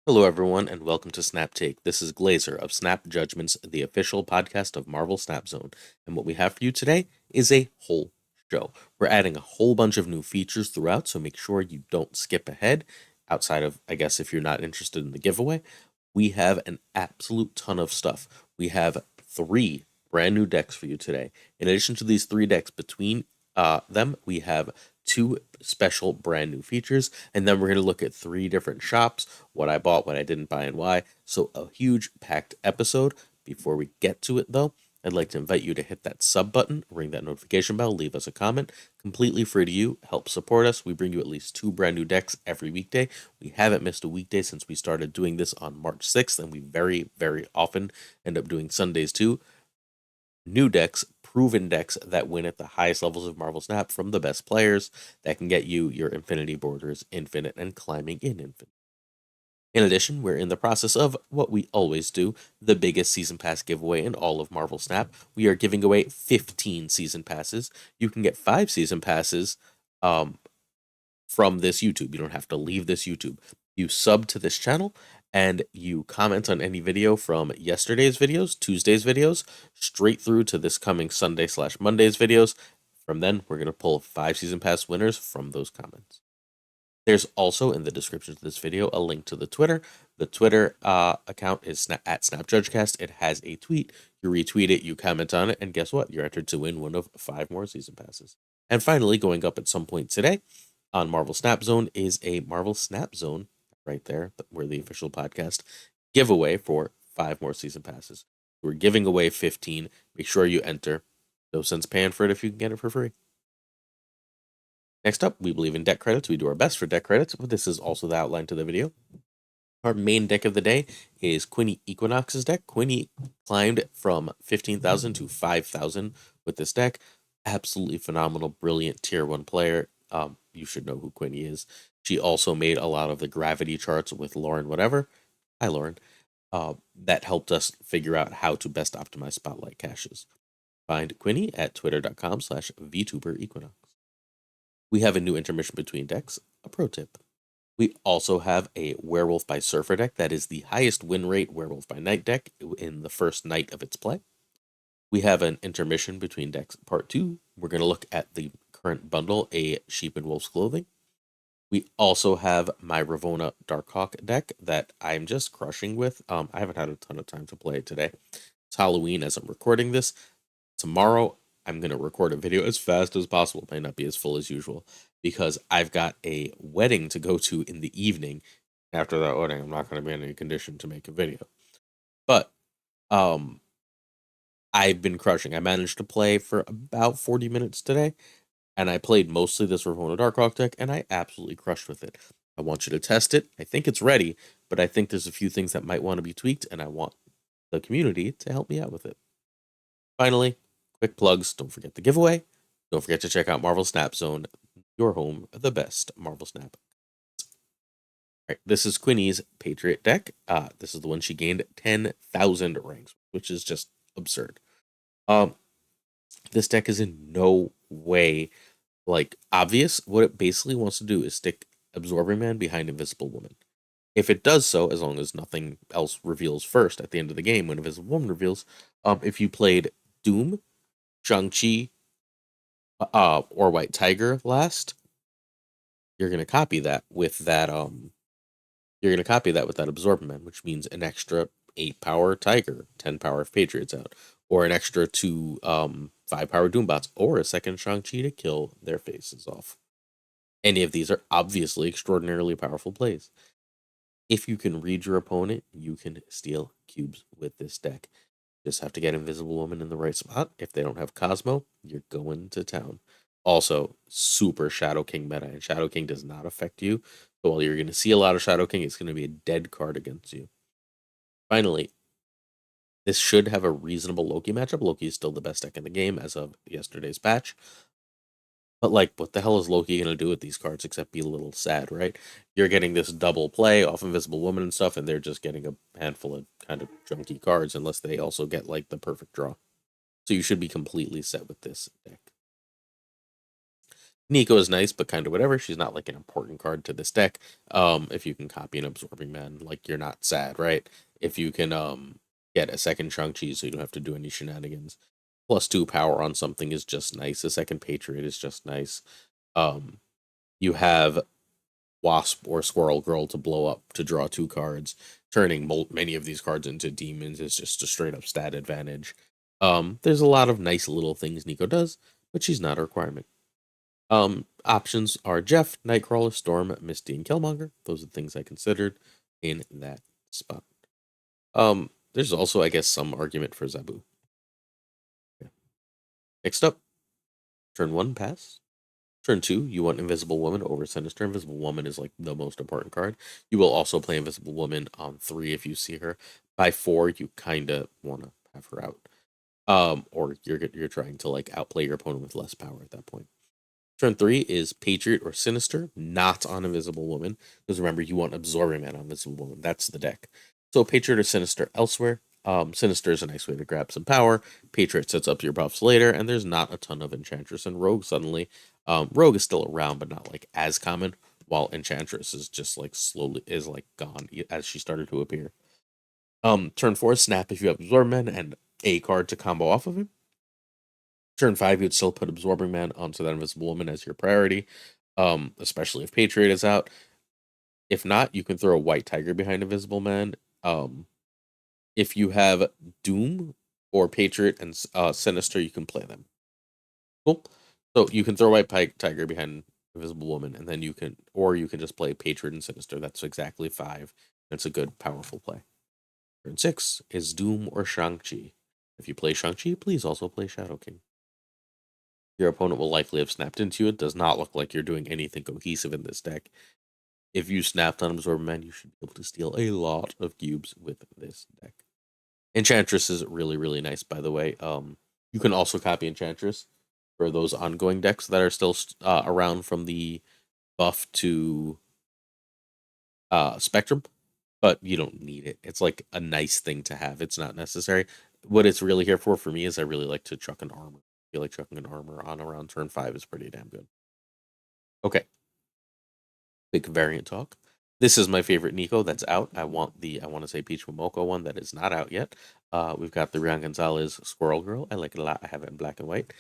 Hello, everyone, and welcome to Snap Take. This is Glazer of Snap Judgments, the official podcast of Marvel Snap Zone. And what we have for you today is a whole show. We're adding a whole bunch of new features throughout, so make sure you don't skip ahead. Outside of, I guess, if you're not interested in the giveaway, we have an absolute ton of stuff. We have three brand new decks for you today. In addition to these three decks, between them, we have two special brand new features, and then we're going to look at three different shops, what I bought, what I didn't buy, and why. So a huge packed episode. Before we get to it, though, I'd like to invite you to hit that sub button, ring that notification bell, leave us a comment. Completely free to you. Help support us. We bring you at least two brand new decks every weekday. We haven't missed a weekday since we started doing this on March 6th, and we very, very often end up doing Sundays too. New decks, proven decks that win at the highest levels of Marvel Snap from the best players that can get you your Infinity Borders infinite and climbing in infinite. In addition, we're in the process of what we always do, the biggest season pass giveaway in all of Marvel Snap. We are giving away 15 season passes. You can get 5 season passes um, from this YouTube. You don't have to leave this YouTube. You sub to this channel and you comment on any video from yesterday's videos, Tuesday's videos, straight through to this coming Sunday/Monday's videos. From then, we're going to pull 5 season pass winners from those comments. There's also in the description of this video a link to the Twitter. The Twitter account is at SnapJudgeCast. It has a tweet. You retweet it, you comment on it, and guess what? You're entered to win one of 5 more season passes. And finally, going up at some point today on Marvel Snap Zone is a Marvel Snap Zone right there. We're the official podcast giveaway for 5 more season passes. We're giving away 15. Make sure you enter. No sense paying for it if you can get it for free. Next up, we believe in deck credits. We do our best for deck credits, but this is also the outline to the video. Our main deck of the day is Quinny Equinox's deck. Quinny climbed from 15,000 to 5,000 with this deck. Absolutely phenomenal, brilliant tier 1 player. You should know who Quinny is. She also made a lot of the gravity charts with Lauren whatever. Hi, Lauren. That helped us figure out how to best optimize spotlight caches. Find Quinny at twitter.com/VTuberEquinox. We have a new intermission between decks, a pro tip. We also have a Werewolf by Surfer deck that is the highest win rate Werewolf by Night deck in the first night of its play. We have an intermission between decks part 2. We're going to look at the current bundle, a Sheep and Wolf's Clothing. We also have my Ravonna Darkhawk deck that I'm just crushing with. I haven't had a ton of time to play it today. It's Halloween as I'm recording this. Tomorrow, I'm going to record a video as fast as possible. It might not be as full as usual because I've got a wedding to go to in the evening. After that wedding, I'm not going to be in any condition to make a video. But I've been crushing. I managed to play for about 40 minutes today, and I played mostly this Ravonna Darkhawk deck, and I absolutely crushed with it. I want you to test it. I think it's ready, but I think there's a few things that might want to be tweaked, and I want the community to help me out with it. Finally, quick plugs. Don't forget the giveaway. Don't forget to check out Marvel Snap Zone, your home of the best Marvel Snap. All right, this is Quinny's Patriot deck. This is the one she gained 10,000 ranks, which is just absurd. This deck is in no way obvious. What it basically wants to do is stick Absorbing Man behind Invisible Woman. If it does so, as long as nothing else reveals first at the end of the game when Invisible Woman reveals, if you played Doom, Shang-Chi, or White Tiger last, you're gonna copy that with that Absorbing Man, which means an extra 8 power Tiger, 10 power if Patriot's out, or an extra 2 5 power Doombots, or a second Shang-Chi to kill their faces off. Any of these are obviously extraordinarily powerful plays. If you can read your opponent, you can steal cubes with this deck. Just have to get Invisible Woman in the right spot. If they don't have Cosmo, you're going to town. Also, super Shadow King meta, and Shadow King does not affect you. So while you're going to see a lot of Shadow King, it's going to be a dead card against you. Finally, this should have a reasonable Loki matchup. Loki is still the best deck in the game as of yesterday's patch. But, what the hell is Loki going to do with these cards except be a little sad, right? You're getting this double play off Invisible Woman and stuff, and they're just getting a handful of kind of junky cards unless they also get, the perfect draw. So you should be completely set with this deck. Nico is nice, but kind of whatever. She's not like an important card to this deck. If you can copy an Absorbing Man, like you're not sad, right? If you can get a second Shang-Chi so you don't have to do any shenanigans. +2 power on something is just nice. A second Patriot is just nice. Um, you have Wasp or Squirrel Girl to blow up to draw 2 cards. Turning many of these cards into demons is just a straight up stat advantage. There's a lot of nice little things Nico does, but she's not a requirement. Options are Jeff, Nightcrawler, Storm, Misty, and Killmonger. Those are the things I considered in that spot. There's also, I guess, some argument for Zabu. Okay. Next up, turn 1, pass. Turn 2, you want Invisible Woman over Sinister. Invisible Woman is like the most important card. You will also play Invisible Woman on 3 if you see her. By 4, you kind of want to have her out. Or you're trying to like outplay your opponent with less power at that point. Turn 3 is Patriot or Sinister, not on Invisible Woman. Because remember, you want Absorbing Man on Invisible Woman. That's the deck. So Patriot or Sinister elsewhere. Sinister is a nice way to grab some power. Patriot sets up your buffs later, and there's not a ton of Enchantress and Rogue suddenly. Rogue is still around, but not like as common, while Enchantress is just like slowly is like gone as she started to appear. Turn 4 is Snap if you have Absorb Man and a card to combo off of him. Turn 5, you'd still put Absorbing Man onto that Invisible Woman as your priority, especially if Patriot is out. If not, you can throw a White Tiger behind Invisible Man. If you have Doom or Patriot and Sinister, you can play them. Cool. So you can throw White Tiger behind Invisible Woman, and then you can just play Patriot and Sinister. That's exactly 5. That's a good, powerful play. Turn 6 is Doom or Shang-Chi. If you play Shang-Chi, please also play Shadow King. Your opponent will likely have snapped into you. It does not look like you're doing anything cohesive in this deck. If you snapped on Absorb Man, you should be able to steal a lot of cubes with this deck. Enchantress is really, really nice, by the way. You can also copy Enchantress for those ongoing decks that are still around from the buff to Spectrum, but you don't need it. It's like a nice thing to have. It's not necessary. What it's really here for me is I really like to chuck an armor. I feel like chucking an armor on around turn 5 is pretty damn good. Okay, big variant talk. This is my favorite Nico that's out. I want to say Peach Momoko one that is not out yet. We've got the Rian Gonzalez Squirrel Girl. I like it a lot. I have it in black and white.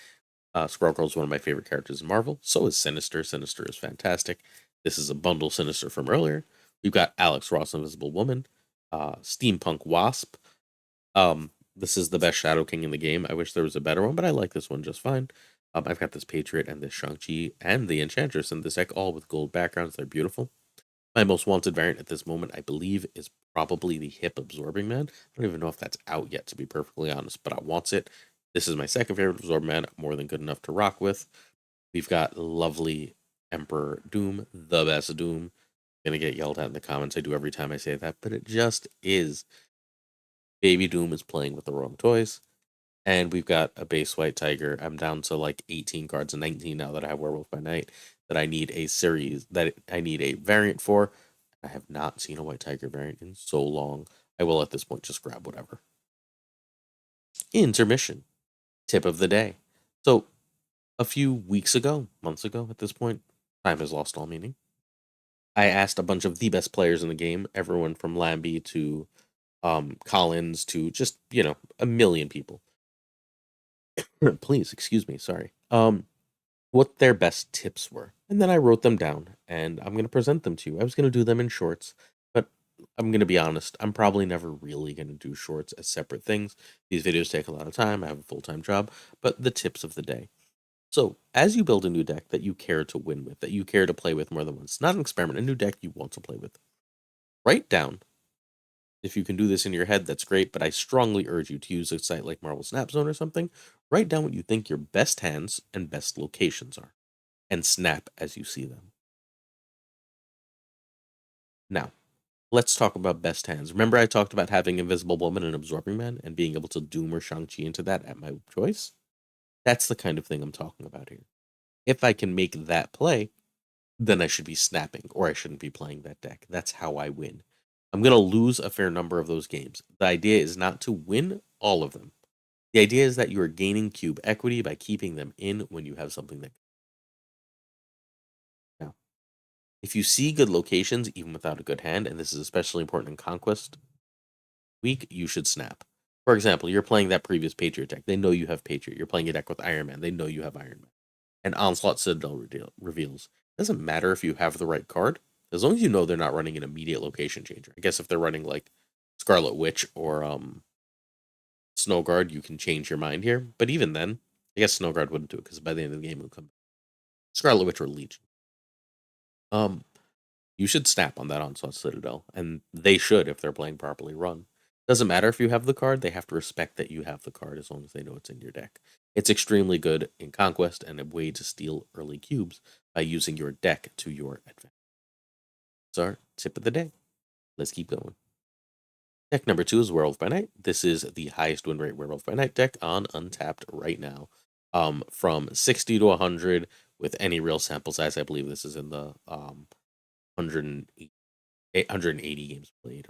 Squirrel Girl is one of my favorite characters in Marvel. So is Sinister. Sinister is fantastic. This is a bundle Sinister from earlier. We've got Alex Ross, Invisible Woman, Steampunk Wasp. This is the best Shadow King in the game. I wish there was a better one, but I like this one just fine. I've got this Patriot and this Shang-Chi and the Enchantress in this deck, all with gold backgrounds. They're beautiful. My most wanted variant at this moment, I believe, is probably the Hip Absorbing Man. I don't even know if that's out yet, to be perfectly honest, but I want it. This is my second favorite Absorbing Man, more than good enough to rock with. We've got lovely Emperor Doom, the best Doom. Gonna get yelled at in the comments. I do every time I say that, but it just is. Baby Doom is playing with the wrong toys. And we've got a base White Tiger. I'm down to like 18 cards and 19 now that I have Werewolf by Night that I need a series, that I need a variant for. I have not seen a White Tiger variant in so long. I will at this point just grab whatever. Intermission. Tip of the day. So a few weeks ago, months ago at this point, time has lost all meaning. I asked a bunch of the best players in the game, everyone from Lambie to Collins to just, a million people. Please, excuse me, sorry. What their best tips were. And then I wrote them down and I'm going to present them to you. I was going to do them in shorts, but I'm going to be honest, I'm probably never really going to do shorts as separate things. These videos take a lot of time. I have a full-time job, but the tips of the day. So, as you build a new deck that you care to win with, that you care to play with more than once, not an experiment, a new deck you want to play with, write down. If you can do this in your head, that's great, but I strongly urge you to use a site like Marvel Snap Zone or something. Write down what you think your best hands and best locations are, and snap as you see them. Now, let's talk about best hands. Remember I talked about having Invisible Woman and Absorbing Man and being able to Doom or Shang-Chi into that at my choice? That's the kind of thing I'm talking about here. If I can make that play, then I should be snapping, or I shouldn't be playing that deck. That's how I win. I'm going to lose a fair number of those games. The idea is not to win all of them. The idea is that you are gaining cube equity by keeping them in when you have something that. If you see good locations, even without a good hand, and this is especially important in Conquest Week, you should snap. For example, you're playing that previous Patriot deck. They know you have Patriot. You're playing a deck with Iron Man. They know you have Iron Man. And Onslaught Citadel reveals. It doesn't matter if you have the right card, as long as you know they're not running an immediate location changer. I guess if they're running like Scarlet Witch or Snow Guard, you can change your mind here. But even then, I guess Snow Guard wouldn't do it because by the end of the game, it would come back. Scarlet Witch or Legion. Um, you should snap on that Onslaught Citadel, and they should if they're playing properly run. Doesn't matter if you have the card, they have to respect that you have the card as long as they know it's in your deck. It's extremely good in Conquest and a way to steal early cubes by using your deck to your advantage. That's our tip of the day. Let's keep going. Deck number 2 is Werewolf by Night. This is the highest win rate Werewolf by Night deck on Untapped right now. From 60 to 100 with any real sample size. I believe this is in the 880 games played.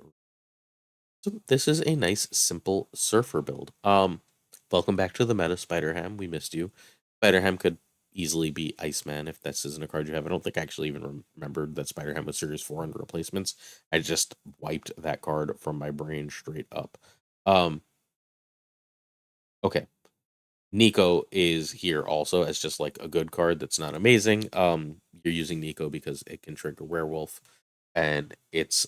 So this is a nice, simple Surfer build. Welcome back to the meta, Spider-Ham. We missed you. Spider-Ham could easily be Iceman if this isn't a card you have. I don't think I actually even remembered that Spider-Ham was Series 4 under replacements. I just wiped that card from my brain straight up. Okay. Nico is here also as just like a good card that's not amazing. You're using Nico because it can trigger Werewolf, and it's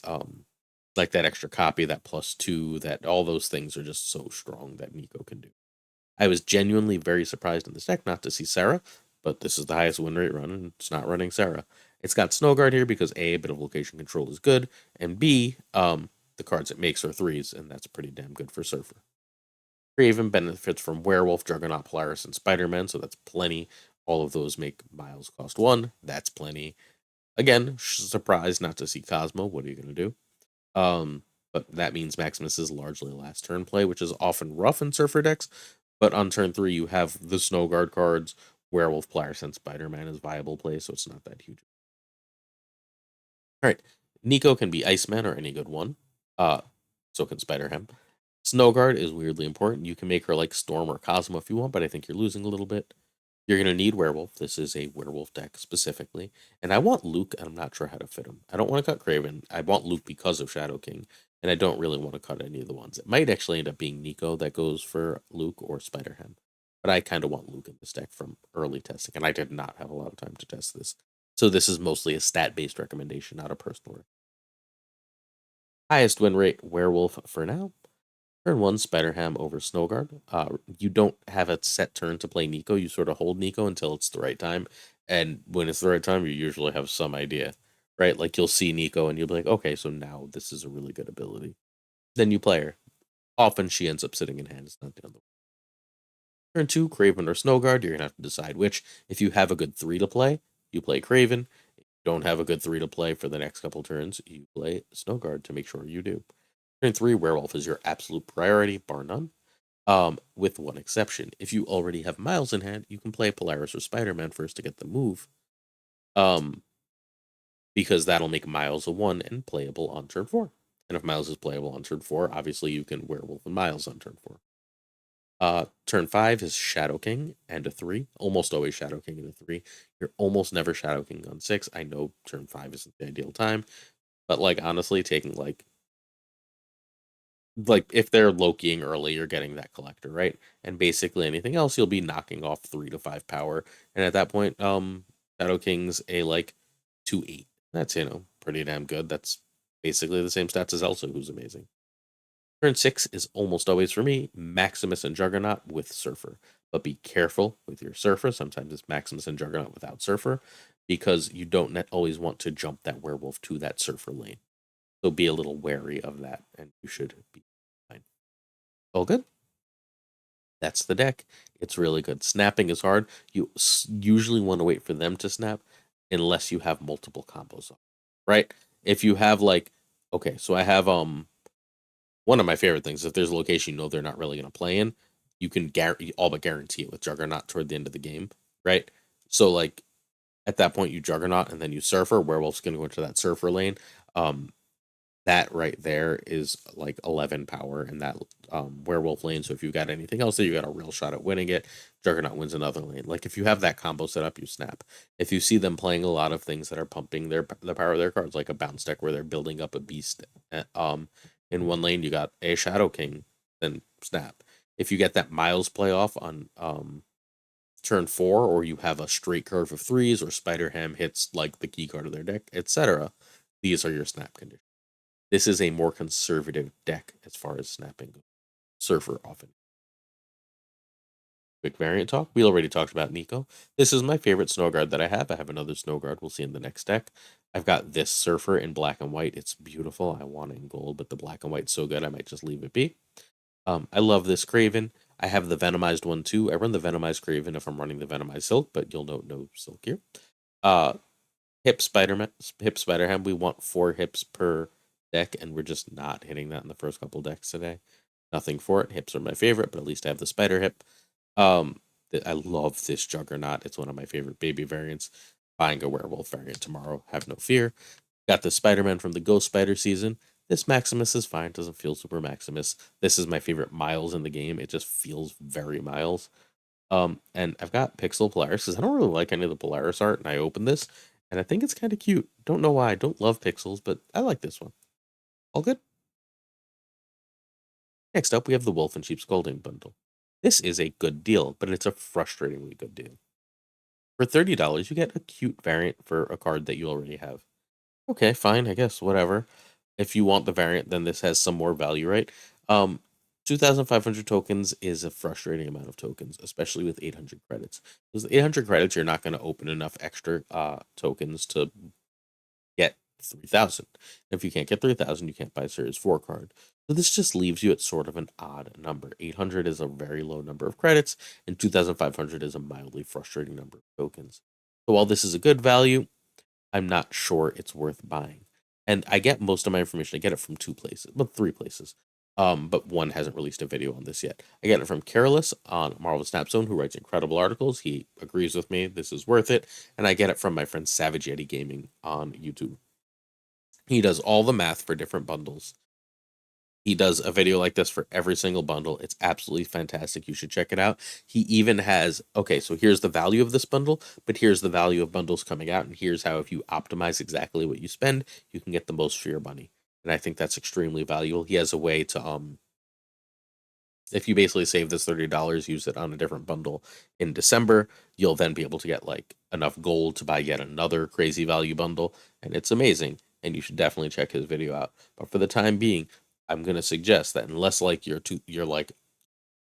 like that extra copy, that +2, that all those things are just so strong that Nico can do. I was genuinely very surprised in this deck not to see Sarah, but this is the highest win rate run, and it's not running Sarah. It's got Snow Guard here because A, a bit of location control is good, and B, the cards it makes are 3s, and that's pretty damn good for Surfer. Craven benefits from Werewolf, Juggernaut, Polaris, and Spider-Man, so that's plenty. All of those make Miles cost 1. That's plenty. Again, surprised not to see Cosmo. What are you going to do? But that means Maximus is largely last turn play, which is often rough in Surfer decks. But on turn 3, you have the Snow Guard cards. Werewolf, Polaris, and Spider-Man is viable play, so it's not that huge. All right, Nico can be Iceman or any good one. So can Spider-Ham. Snow Guard is weirdly important. You can make her like Storm or Cosmo if you want, but I think you're losing a little bit. You're going to need Werewolf. This is a Werewolf deck specifically. And I want Luke, and I'm not sure how to fit him. I don't want to cut Craven. I want Luke because of Shadow King, and I don't really want to cut any of the ones. It might actually end up being Nico that goes for Luke or Spider-Ham. But I kind of want Luke in this deck from early testing, and I did not have a lot of time to test this. So this is mostly a stat-based recommendation, not a personal. Highest win rate, Werewolf for now. Turn 1, Spider-Ham over Snowguard. You don't have a set turn to play Nico. You sort of hold Nico until it's the right time. And when it's the right time, you usually have some idea, right? Like you'll see Nico and you'll be like, okay, so now this is a really good ability. Then you play her. Often she ends up sitting in hand. It's not the other way. Turn 2, Craven or Snowguard. You're going to have to decide which. If you have a good 3 to play, you play Craven. If you don't have a good 3 to play for the next couple turns, you play Snowguard to make sure you do. Turn 3, Werewolf is your absolute priority, bar none. With one exception. If you already have Miles in hand, you can play Polaris or Spider-Man first to get the move. Because that'll make Miles a 1 and playable on turn 4. And if Miles is playable on turn 4, obviously you can Werewolf and Miles on turn 4. Turn 5 is Shadow King and a 3. Almost always Shadow King and a 3. You're almost never Shadow King on 6. I know turn 5 isn't the ideal time, but like honestly, taking like if they're Lokiing early, you're getting that collector, right? And basically anything else, you'll be knocking off 3 to 5 power. And at that point, Shadow King's a like 2/8. That's pretty damn good. That's basically the same stats as Elsa, who's amazing. Turn 6 is almost always for me Maximus and Juggernaut with Surfer. But be careful with your Surfer. Sometimes it's Maximus and Juggernaut without Surfer, because you don't always want to jump that Werewolf to that Surfer lane. So be a little wary of that, and you should be fine. All good? That's the deck. It's really good. Snapping is hard. You usually want to wait for them to snap unless you have multiple combos, right? If you have okay, so I have one of my favorite things, if there's a location you know they're not really going to play in, you can all but guarantee it with Juggernaut toward the end of the game, right? So at that point you Juggernaut and then you Surfer. Werewolf's going to go into that Surfer lane. that right there is like 11 power in that werewolf lane. So if you got anything else there, you got a real shot at winning it. Juggernaut wins another lane. Like if you have that combo set up, you snap. If you see them playing a lot of things that are pumping the power of their cards, like a bounce deck where they're building up a beast, in one lane you got a Shadow King, then snap. If you get that Miles play off on turn 4, or you have a straight curve of threes, or Spider Ham hits like the key card of their deck, etc., these are your snap conditions. This is a more conservative deck as far as snapping goes. Surfer often. Quick variant talk. We already talked about Nico. This is my favorite snow guard that I have. I have another snow guard we'll see in the next deck. I've got this Surfer in black and white. It's beautiful. I want it in gold, but the black and white's so good I might just leave it be. I love this Craven. I have the Venomized one too. I run the Venomized Craven if I'm running the Venomized Silk, but you'll note no Silk here. Hip Spider-Ham. We want 4 hips per deck, and we're just not hitting that in the first couple decks today. Nothing for it. Hips are my favorite, but at least I have the Spider Hip. I love this Juggernaut. It's one of my favorite baby variants. Buying a Werewolf variant tomorrow. Have no fear. Got the Spider-Man from the Ghost Spider season. This Maximus is fine. Doesn't feel super Maximus. This is my favorite Miles in the game. It just feels very Miles. And I've got Pixel Polaris because I don't really like any of the Polaris art, and I opened this, and I think it's kind of cute. Don't know why. I don't love Pixels, but I like this one. All good. Next up, we have the Wolf and Sheep's Golding bundle. This is a good deal, but it's a frustratingly good deal. For $30, you get a cute variant for a card that you already have. Okay, fine, I guess, whatever. If you want the variant, then this has some more value, right? 2,500 tokens is a frustrating amount of tokens, especially with 800 credits. Because 800 credits, you're not going to open enough extra tokens to get 3,000. If you can't get 3,000, you can't buy a Series 4 card. So this just leaves you at sort of an odd number. 800 is a very low number of credits, and 2,500 is a mildly frustrating number of tokens. So while this is a good value, I'm not sure it's worth buying. And I get most of my information, I get it from 2 places, well, 3 places. But one hasn't released a video on this yet. I get it from Careless on Marvel Snap Zone, who writes incredible articles. He agrees with me. This is worth it. And I get it from my friend Savage Yeti Gaming on YouTube. He does all the math for different bundles. He does a video like this for every single bundle. It's absolutely fantastic. You should check it out. He even has, okay, so here's the value of this bundle, but here's the value of bundles coming out, and here's how if you optimize exactly what you spend, you can get the most for your money. And I think that's extremely valuable. He has a way to if you basically save this $30, use it on a different bundle in December, you'll then be able to get like enough gold to buy yet another crazy value bundle, and it's amazing. And you should definitely check his video out. But for the time being, I'm gonna suggest that unless like you're like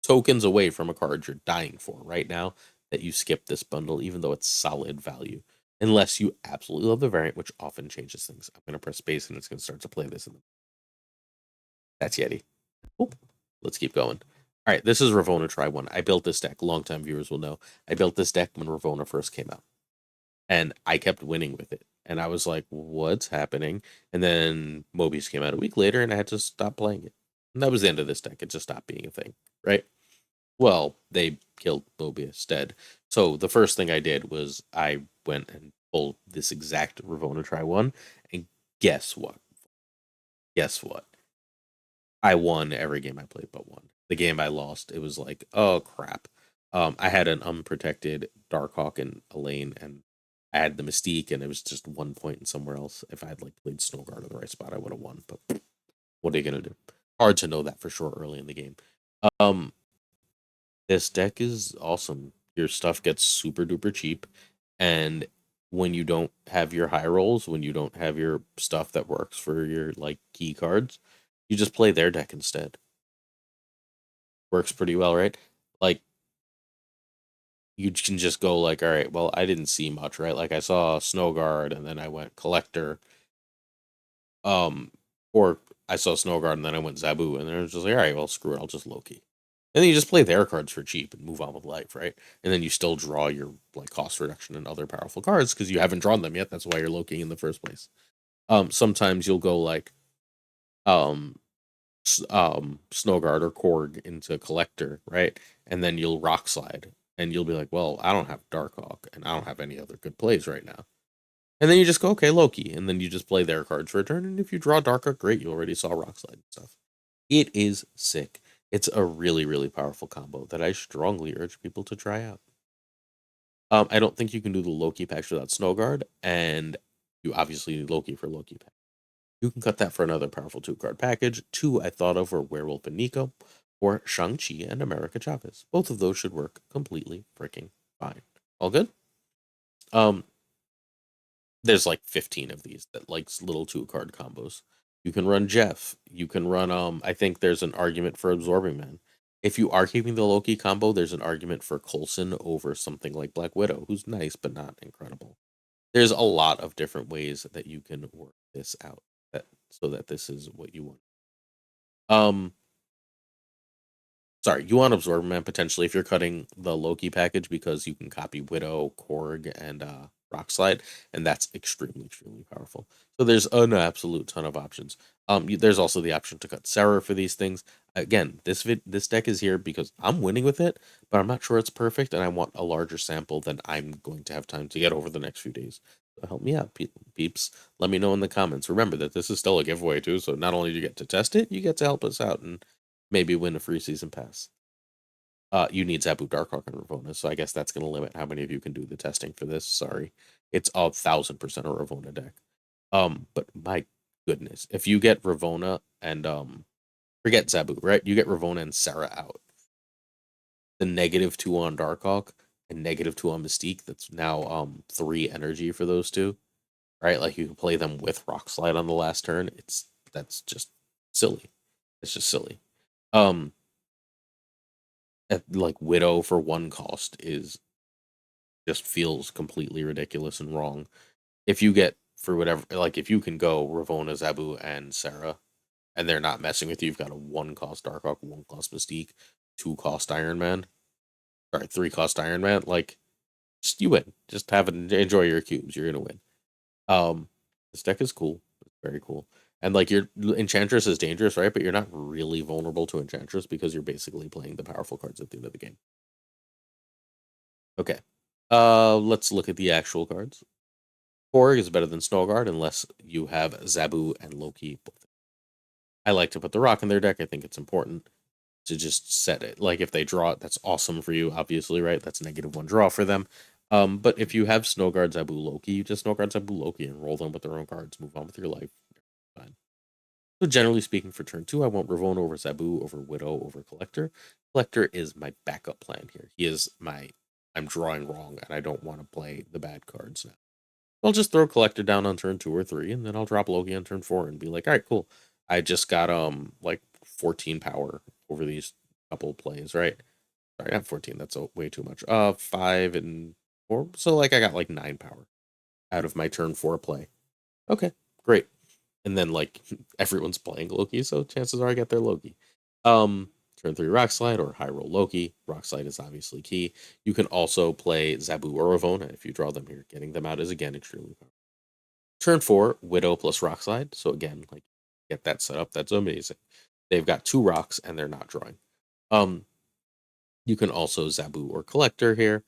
tokens away from a card you're dying for right now, that you skip this bundle, even though it's solid value. Unless you absolutely love the variant, which often changes things. I'm gonna press space and it's gonna start to play this. That's Yeti. Oop. Let's keep going. All right, this is Ravonna Try One. I built this deck. Longtime viewers will know. I built this deck when Ravonna first came out, and I kept winning with it. And I was like, "What's happening?" And then Mobius came out a week later, and I had to stop playing it. And that was the end of this deck. It just stopped being a thing, right? Well, they killed Mobius dead. So the first thing I did was I went and pulled this exact Ravonna Try One, and guess what? Guess what? I won every game I played but one. The game I lost, it was like, oh crap. I had an unprotected Darkhawk in a lane, and I had the Mystique, and it was just 1 point in somewhere else. If I had like played Snowguard in the right spot, I would have won. But what are you gonna do? Hard to know that for sure early in the game. Um, this deck is awesome. Your stuff gets super duper cheap, and when you don't have your high rolls, when you don't have your stuff that works for your like key cards, you just play their deck instead. Works pretty well, right? Like you can just go like, all right, well, I didn't see much, right? Like I saw Snow Guard and then I went Collector, um, or I saw Snow Guard and then I went Zabu, and then it was just like, all right, well, screw it, I'll just Loki. And then you just play their cards for cheap and move on with life, right? And then you still draw your like cost reduction and other powerful cards because you haven't drawn them yet. That's why you're Loki in the first place. Sometimes you'll go like um Snowguard or Korg into Collector, right? And then you'll Rock Slide, and you'll be like, well, I don't have Darkhawk, and I don't have any other good plays right now. And then you just go, okay, Loki, and then you just play their cards for a turn. And if you draw Darkhawk, great, you already saw Rock Slide and stuff. It is sick. It's a really, really powerful combo that I strongly urge people to try out. I don't think you can do the Loki packs without Snowguard, and you obviously need Loki for Loki pack. You can cut that for another powerful 2-card package. Two I thought of were Werewolf and Nico, or Shang-Chi and America Chavez. Both of those should work completely freaking fine. All good? Um, there's like 15 of these that likes little 2-card combos. You can run Jeff. You can run I think there's an argument for Absorbing Man. If you are keeping the Loki combo, there's an argument for Coulson over something like Black Widow, who's nice but not incredible. There's a lot of different ways that you can work this out so that this is what you want. Um Sorry, you want Absorb Man potentially if you're cutting the Loki package because you can copy Widow, Korg, and Rock Slide, and that's extremely, extremely powerful. So there's an absolute ton of options. There's also the option to cut Sarah for these things. Again, this deck is here because I'm winning with it, but I'm not sure it's perfect, and I want a larger sample than I'm going to have time to get over the next few days. So help me out, peeps. Let me know in the comments. Remember that this is still a giveaway too, so not only do you get to test it, you get to help us out and maybe win a free season pass. You need Zabu, Darkhawk, and Ravonna, so I guess that's going to limit how many of you can do the testing for this. Sorry, it's 1,000% a Ravonna deck. But my goodness, if you get Ravonna and forget Zabu, right? You get Ravonna and Sarah out. The -2 on Darkhawk and -2 on Mystique. That's now 3 energy for those two, right? Like you can play them with Rock Slide on the last turn. That's just silly. It's just silly. Um, like Widow for 1 cost is just feels completely ridiculous and wrong. If you get for whatever, like if you can go Ravonna, Zabu, and Sarah, and they're not messing with you, you've got a 1 cost Darkhawk, 1 cost Mystique, 2 cost Iron Man, sorry, 3 cost Iron Man. Like, just you win. Just enjoy your cubes. You're gonna win. This deck is cool. It's very cool. And like your Enchantress is dangerous, right? But you're not really vulnerable to Enchantress because you're basically playing the powerful cards at the end of the game. Okay. Let's look at the actual cards. Korg is better than Snowguard unless you have Zabu and Loki. I like to put the rock in their deck. I think it's important to just set it. Like if they draw it, that's awesome for you, obviously, right? That's -1 draw for them. But if you have Snowguard, Zabu, Loki, you just Snowguard, Zabu, Loki, and roll them with their own cards. Move on with your life. Fine. So generally speaking, for turn 2, I want Ravonna over Zabu, over Widow, over Collector. Collector is my backup plan here. He is my I'm drawing wrong, and I don't want to play the bad cards now. I'll just throw Collector down on turn 2 or 3, and then I'll drop Loki on turn 4 and be like, all right, cool. I just got like 14 power over these couple plays, right? Sorry, not 14. That's way too much. 5 and 4. So like I got like 9 power out of my turn 4 play. Okay, great. And then like everyone's playing Loki, so chances are I get their Loki. Turn 3 Rock Slide or High Roll Loki. Rock Slide is obviously key. You can also play Zabu or Ravonna if you draw them here. Getting them out is again extremely powerful. Turn 4 Widow plus Rock Slide. So again, like get that set up. That's amazing. They've got 2 rocks and they're not drawing. You can also Zabu or Collector here.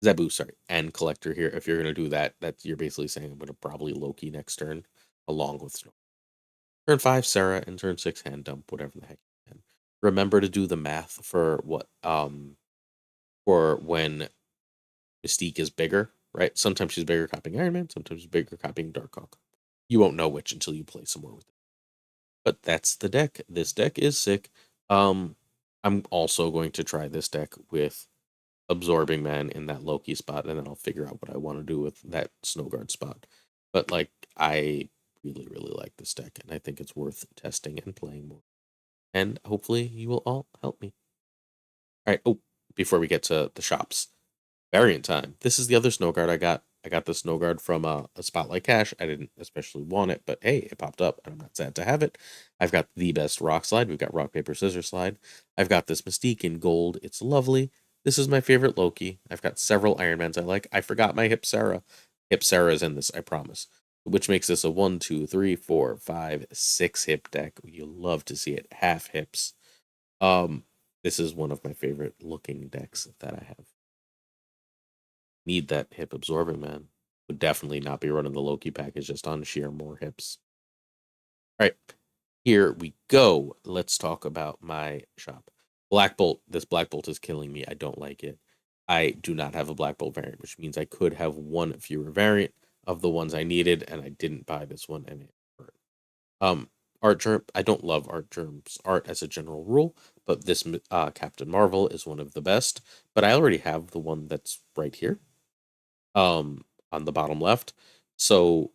Zabu, sorry, and Collector here. If you're gonna do that, you're basically saying I'm gonna probably Loki next turn, along with Snow. Turn 5, Sarah, and turn 6, hand dump, whatever the heck you can. Remember to do the math for for when Mystique is bigger, right? Sometimes she's bigger copying Iron Man, sometimes she's bigger copying Darkhawk. You won't know which until you play some more with it. But that's the deck. This deck is sick. Um, I'm also going to try this deck with Absorbing Man in that Loki spot, and then I'll figure out what I want to do with that Snowguard spot. But like, I really, really like this deck, and I think it's worth testing and playing more. And hopefully, you will all help me. All right. Oh, before we get to the shops, variant time. This is the other Snowguard I got. I got the Snowguard from a Spotlight Cache. I didn't especially want it, but hey, it popped up, and I'm not sad to have it. I've got the best Rock Slide. We've got Rock, Paper, Scissors Slide. I've got this Mystique in gold. It's lovely. This is my favorite Loki. I've got several Ironmans I like. I forgot my Hip Sarah. Hip Sarah is in this, I promise. Which makes this a 1, 2, 3, 4, 5, 6 hip deck. You love to see it. Half hips. Um, this is one of my favorite looking decks that I have. Need that hip absorbing, man. would definitely not be running the Loki package just on sheer more hips. All right, here we go. Let's talk about my shop. Black Bolt. This Black Bolt is killing me. I don't like it. I do not have a Black Bolt variant, which means I could have one fewer variant of the ones I needed, and I didn't buy this one, and it hurt. Um, Art Germ. I don't love Art Germ's art as a general rule, but this Captain Marvel is one of the best. But I already have the one that's right here, on the bottom left. So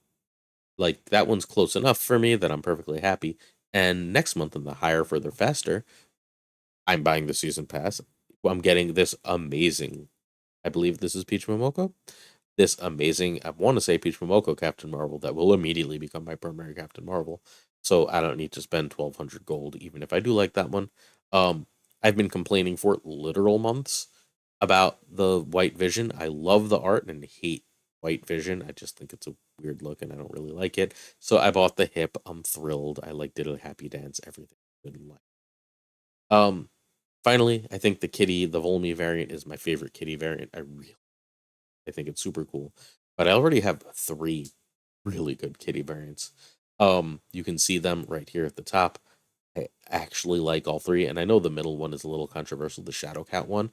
like that one's close enough for me that I'm perfectly happy. And next month in the Higher Further Faster, I'm buying the season pass. I'm getting this amazing. I believe this is Peach Momoko. This amazing, I want to say Peach Momoko Captain Marvel that will immediately become my primary Captain Marvel. So I don't need to spend 1,200 gold, even if I do like that one. I've been complaining for literal months about the White Vision. I love the art and hate White Vision. I just think it's a weird look and I don't really like it. So I bought the hip. I'm thrilled. I like did a happy dance, everything good in life. Um, Finally, I think the Kitty, the Volmy variant is my favorite Kitty variant. I think it's super cool. But I already have three really good Kitty variants. You can see them right here at the top. I actually like all three, and I know the middle one is a little controversial, the Shadow Cat one,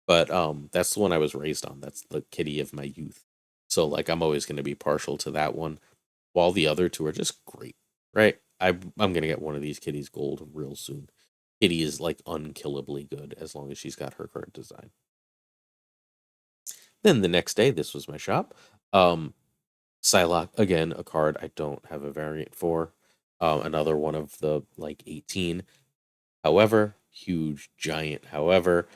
but that's the one I was raised on. That's the Kitty of my youth. So like I'm always going to be partial to that one, while the other two are just great, right? I'm going to get one of these Kitties gold real soon. Kitty is like unkillably good as long as she's got her current design. Then the next day, this was my shop. Um, Psylocke, again, a card I don't have a variant for. Another one of the like 18. However, huge, giant. However,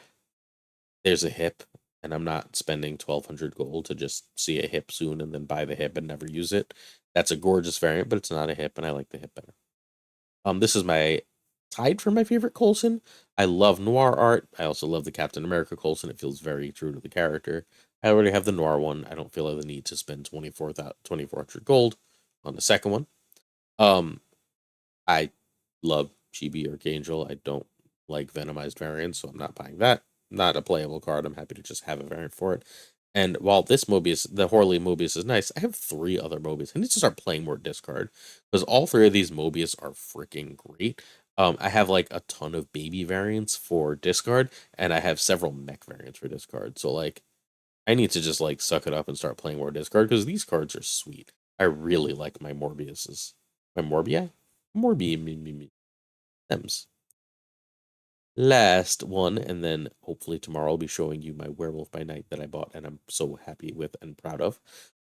there's a hip, and I'm not spending 1,200 gold to just see a hip soon and then buy the hip and never use it. That's a gorgeous variant, but it's not a hip, and I like the hip better. This is my tied for my favorite Coulson. I love noir art. I also love the Captain America Coulson. It feels very true to the character. I already have the noir one. I don't feel the need to spend 2,400 gold on the second one. I love Chibi Archangel. I don't like Venomized variants, so I'm not buying that. Not a playable card. I'm happy to just have a variant for it. And while this Mobius, the Horley Mobius is nice, I have three other Mobius. I need to start playing more discard because all three of these Mobius are freaking great. I have like a ton of baby variants for discard, and I have several mech variants for discard. So like, I need to just like suck it up and start playing more discard because these cards are sweet. I really like my Morbiuses. My Morbia, Morbi, M's. Last one, and then hopefully tomorrow I'll be showing you my Werewolf by Night that I bought and I'm so happy with and proud of.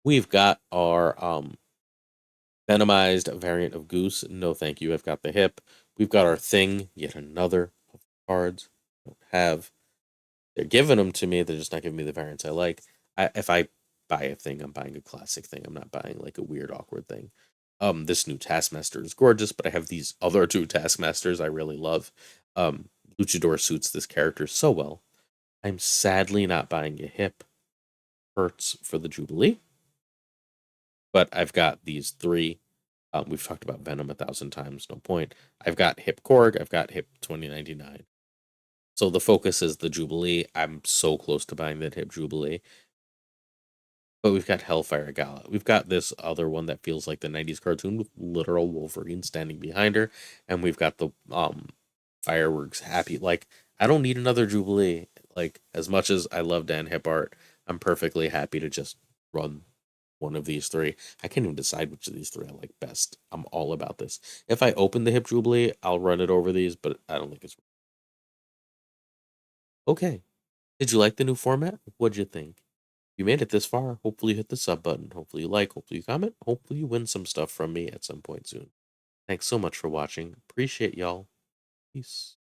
We've got our Venomized variant of Goose. No, thank you. I've got the hip. We've got our Thing, yet another of cards. I don't have. They're giving them to me. They're just not giving me the variants I like. If I buy a thing, I'm buying a classic thing. I'm not buying like a weird, awkward thing. This new Taskmaster is gorgeous, but I have these other two Taskmasters I really love. Luchador suits this character so well. I'm sadly not buying a hip. Hurts for the Jubilee, but I've got these three. We've talked about Venom 1,000 times, no point. I've got Hip Korg, I've got Hip 2099. So the focus is the Jubilee. I'm so close to buying that Hip Jubilee. But we've got Hellfire Gala. We've got this other one that feels like the 90s cartoon with literal Wolverine standing behind her. And we've got the fireworks happy. Like, I don't need another Jubilee. Like, as much as I love Dan Hip art, I'm perfectly happy to just run one of these three. I can't even decide which of these three I like best. I'm all about this. If I open the Hip Jubilee, I'll run it over these, but I don't think it's okay. Did you like the new format? What'd you think? If you made it this far, hopefully you hit the sub button. Hopefully you like, hopefully you comment, hopefully you win some stuff from me at some point soon. Thanks so much for watching. Appreciate y'all. Peace.